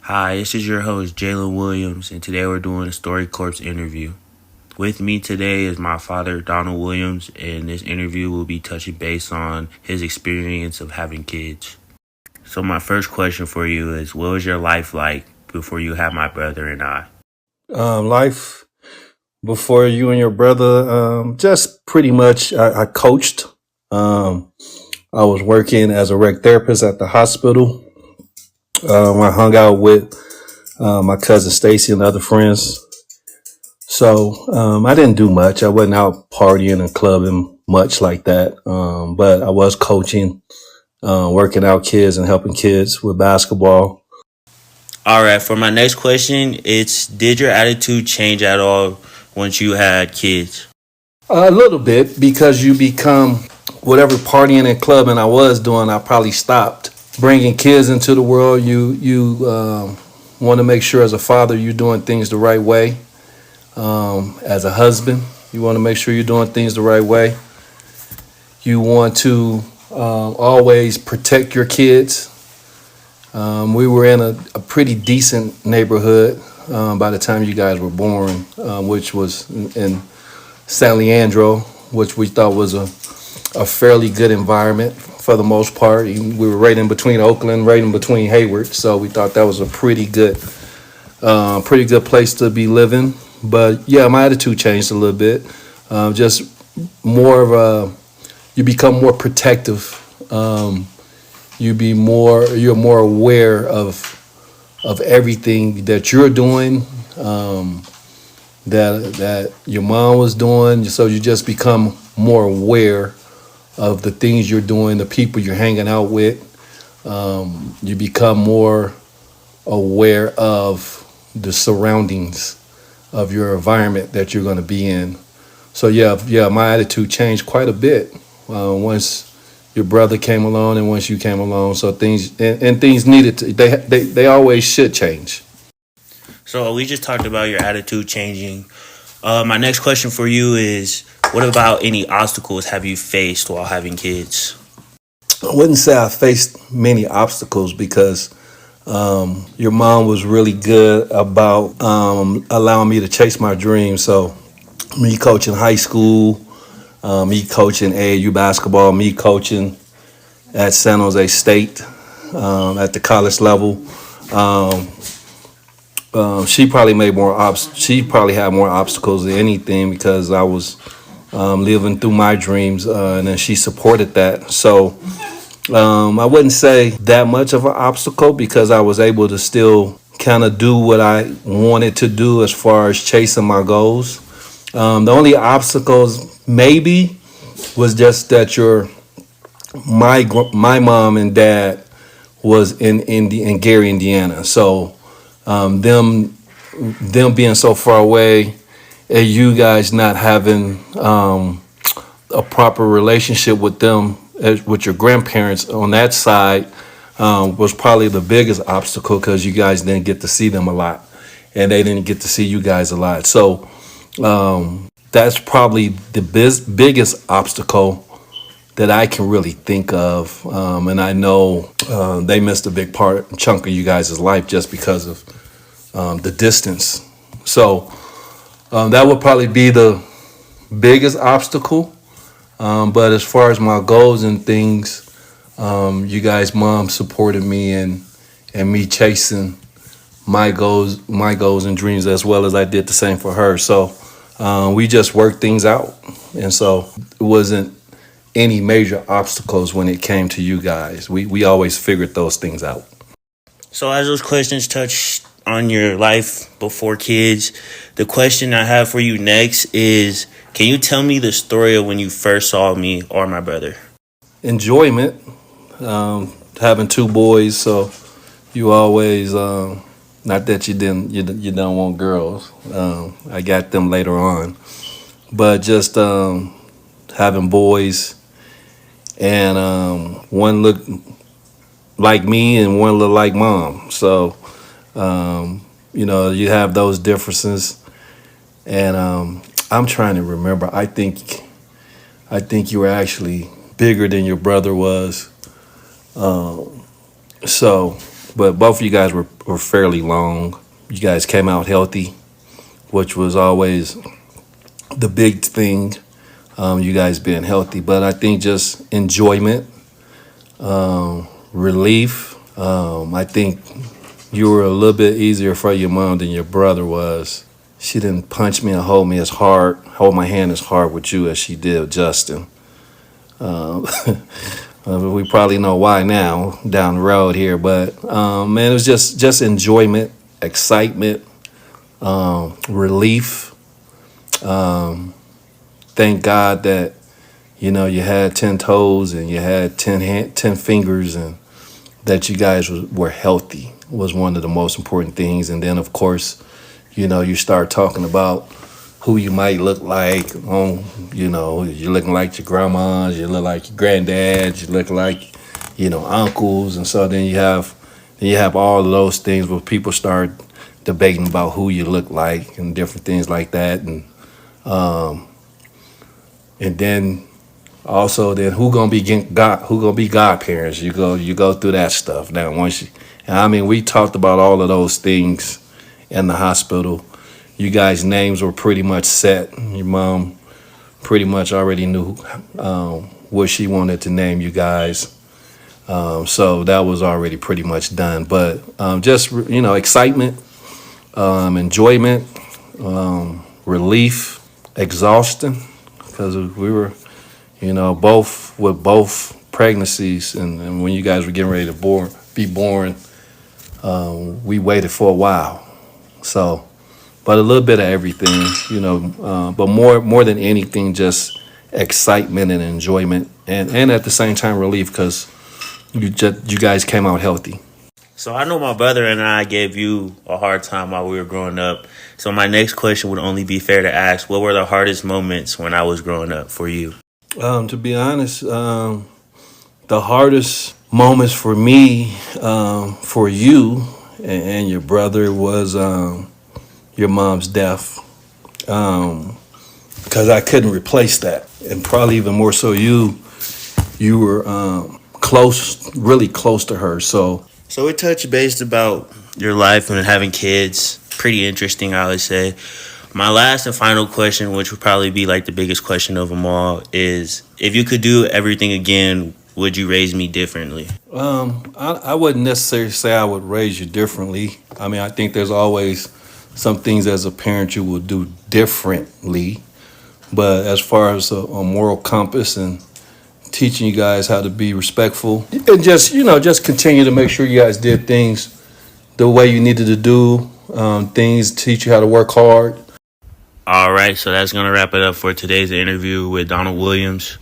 Hi, this is your host, Jalen Williams, and today we're doing a Storycorps interview. With me today is my father, Donald Williams, and this interview will be touching base on his experience of having kids. So my first question for you is, what was your life like before you had my brother and I? Life before you and your brother, just pretty much I coached. Um, I was working as a rec therapist at the hospital. I hung out with my cousin Stacy and other friends. So I didn't do much. I wasn't out partying and clubbing much like that. But I was coaching, working out kids and helping kids with basketball. All right, for my next question, it's did your attitude change at all once you had kids? A little bit because you become whatever partying and clubbing I was doing. I probably stopped bringing kids into the world. You want to make sure as a father you're doing things the right way. As a husband, you want to make sure you're doing things the right way. You want to always protect your kids. We were in a pretty decent neighborhood by the time you guys were born, which was in San Leandro, which we thought was a fairly good environment for the most part. We were right in between Oakland, right in between Hayward, so we thought that was a pretty good place to be living. But yeah, my attitude changed a little bit. Just more of you become more protective. You're more aware of everything that you're doing. That your mom was doing, so you just become more aware of the things you're doing, the people you're hanging out with. You become more aware of the surroundings of your environment that you're going to be in. So yeah, my attitude changed quite a bit once your brother came along and once you came along. So things needed to, they always should change. So we just talked about your attitude changing. My next question for you is, what about any obstacles have you faced while having kids? I wouldn't say I faced many obstacles because your mom was really good about allowing me to chase my dreams. So me coaching high school, me coaching AAU basketball, me coaching at San Jose State at the college level. Um, she probably made she probably had more obstacles than anything because I was living through my dreams, and then she supported that. So I wouldn't say that much of an obstacle because I was able to still kind of do what I wanted to do as far as chasing my goals. The only obstacles maybe was just that my mom and dad was in Gary, Indiana. So them being so far away and you guys not having a proper relationship with them with your grandparents on that side was probably the biggest obstacle because you guys didn't get to see them a lot and they didn't get to see you guys a lot. So that's probably the biggest obstacle that I can really think of. And I know they missed a big chunk of you guys' life just because of the distance. So that would probably be the biggest obstacle. But as far as my goals and things, you guys' mom supported me and me chasing my goals and dreams as well as I did the same for her. So we just worked things out, and so it wasn't any major obstacles when it came to you guys. We always figured those things out. So as those questions touch on your life before kids, the question I have for you next is, can you tell me the story of when you first saw me or my brother? Enjoyment, having two boys, so you always not that you don't want girls. I got them later on, but just having boys and one looked like me and one looked like mom. So you have those differences, and I'm trying to remember. I think you were actually bigger than your brother was. So but both of you guys were fairly long. You guys came out healthy, which was always the big thing. You guys being healthy, but I think just enjoyment, relief. I think you were a little bit easier for your mom than your brother was. She didn't punch me and hold my hand as hard with you as she did with Justin. We probably know why now down the road here, but man, it was just enjoyment, excitement, relief. Thank God that you had 10 toes and you had 10 fingers, and that you guys were healthy was one of the most important things. And then of course, you start talking about who you might look like. You're looking like your grandmas, you look like your granddads, you look like, uncles. And so then you have all of those things where people start debating about who you look like and different things like that. And then also then who gonna be godparents. You go through that stuff. Now we talked about all of those things in the hospital. You guys' names were pretty much set. Your mom pretty much already knew what she wanted to name you guys. So that was already pretty much done. But just excitement, enjoyment, relief, exhaustion, because we were both with both pregnancies, and when you guys were getting ready to be born, we waited for a while. So, but a little bit of everything, but more than anything, just excitement and enjoyment, and at the same time relief, because you guys came out healthy. So I know my brother and I gave you a hard time while we were growing up. So my next question would only be fair to ask, what were the hardest moments when I was growing up for you? To be honest, the hardest moments for me, for you and your brother, was your mom's death, because I couldn't replace that, and probably even more so you were really close to her. So We touched base about your life and having kids. Pretty interesting, I would say. My last and final question, which would probably be like the biggest question of them all, is if you could do everything again, would you raise me differently? I wouldn't necessarily say I would raise you differently. I mean, I think there's always some things as a parent you will do differently. But as far as a moral compass and teaching you guys how to be respectful, and just continue to make sure you guys did things the way you needed to do, things teach you how to work hard. All right, so that's going to wrap it up for today's interview with Donald Williams.